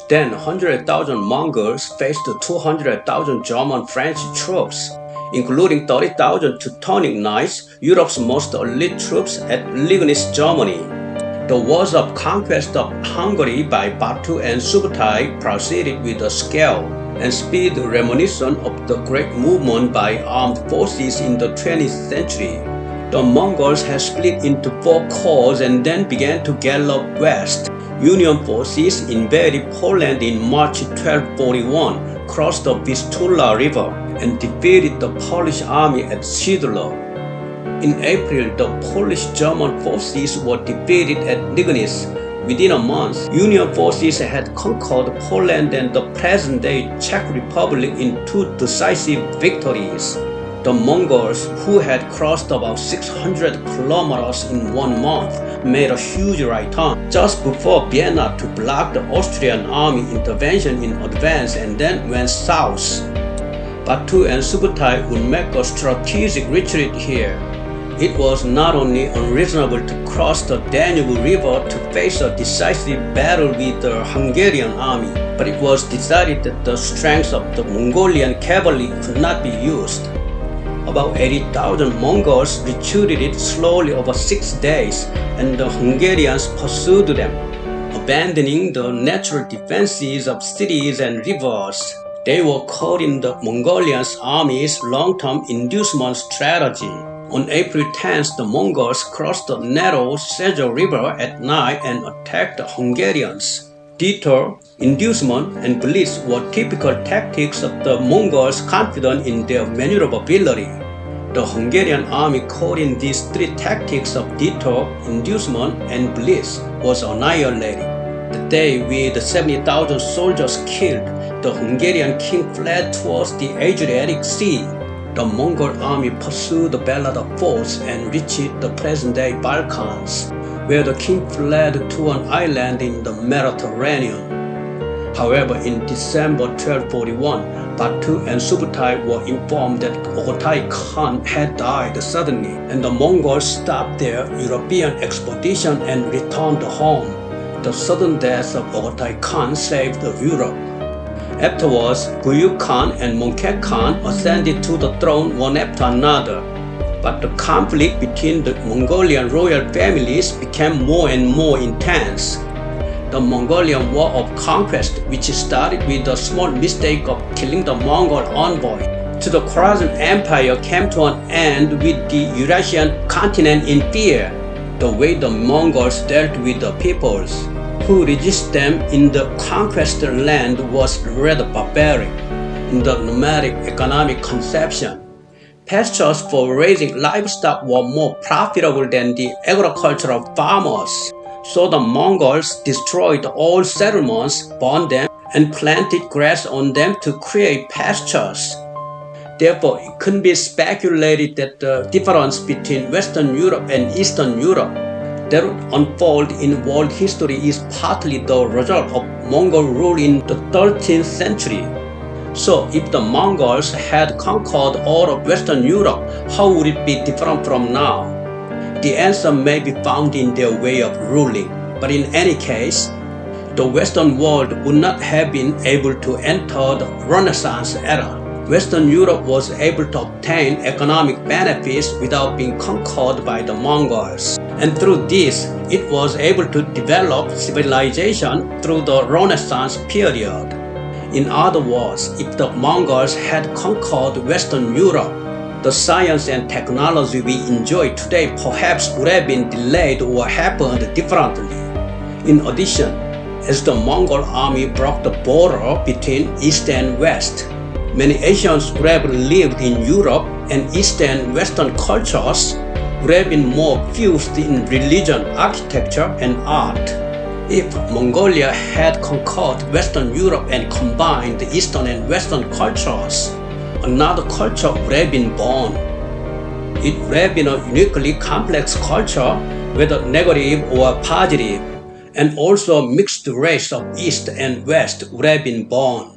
Then 100,000 Mongols faced 200,000 German French troops, including 30,000 Teutonic Knights, Europe's most elite troops at Lignite, Germany. The wars of conquest of Hungary by Batu and Subutai proceeded with a scale and speed reminiscent of the great movement by armed forces in the 20th century. The Mongols had split into four corps and then began to gallop west. Union forces invaded Poland in March 1241, crossed the Vistula River, and defeated the Polish army at Szydlow. In April, the Polish-German forces were defeated at Lignite. Within a month, Union forces had conquered Poland and the present-day Czech Republic in two decisive victories. The Mongols, who had crossed about 600 kilometers in 1 month, made a huge right turn just before Vienna to block the Austrian army intervention in advance and then went south. Batu and Subutai would make a strategic retreat here. It was not only unreasonable to cross the Danube River to face a decisive battle with the Hungarian army, but it was decided that the strength of the Mongolian cavalry could not be used. About 80,000 Mongols retreated slowly over 6 days, and the Hungarians pursued them, abandoning the natural defenses of cities and rivers. They were caught in the Mongolian army's long-term inducement strategy. On April 10th, the Mongols crossed the narrow Szydlow River at night and attacked the Hungarians. Detour, inducement, and blitz were typical tactics of the Mongols confident in their maneuverability. The Hungarian army caught in these three tactics of detour, inducement, and blitz was annihilated. The day with 70,000 soldiers killed, the Hungarian king fled towards the Adriatic Sea. The Mongol army pursued the Ballad of Forts and reached the present-day Balkans, where the king fled to an island in the Mediterranean. However, in December 1241, Batu and Subutai were informed that Subutai Khan had died suddenly, and the Mongols stopped their European expedition and returned home. The sudden death of Subutai Khan saved Europe. Afterwards, Guyuk Khan and Mongkek Khan ascended to the throne one after another. But the conflict between the Mongolian royal families became more and more intense. The Mongolian War of Conquest, which started with the small mistake of killing the Mongol envoy to the Khwarezm Empire, came to an end with the Eurasian continent in fear. The way the Mongols dealt with the peoples who resisted them in the conquested land was rather barbaric in the nomadic economic conception. Pastures for raising livestock were more profitable than the agricultural farmers. So the Mongols destroyed all settlements, burned them, and planted grass on them to create pastures. Therefore, it can be speculated that the difference between Western Europe and Eastern Europe that would unfold in world history is partly the result of Mongol rule in the 13th century. So, if the Mongols had conquered all of Western Europe, how would it be different from now? The answer may be found in their way of ruling, but in any case, the Western world would not have been able to enter the Renaissance era. Western Europe was able to obtain economic benefits without being conquered by the Mongols, and through this, it was able to develop civilization through the Renaissance period. In other words, if the Mongols had conquered Western Europe, the science and technology we enjoy today perhaps would have been delayed or happened differently. In addition, as the Mongol army broke the border between East and West, many Asians would have lived in Europe, and East and Western cultures would have been more fused in religion, architecture, and art. If Mongolia had conquered Western Europe and combined the Eastern and Western cultures, another culture would have been born. It would have been a uniquely complex culture, whether negative or positive, and also a mixed race of East and West would have been born.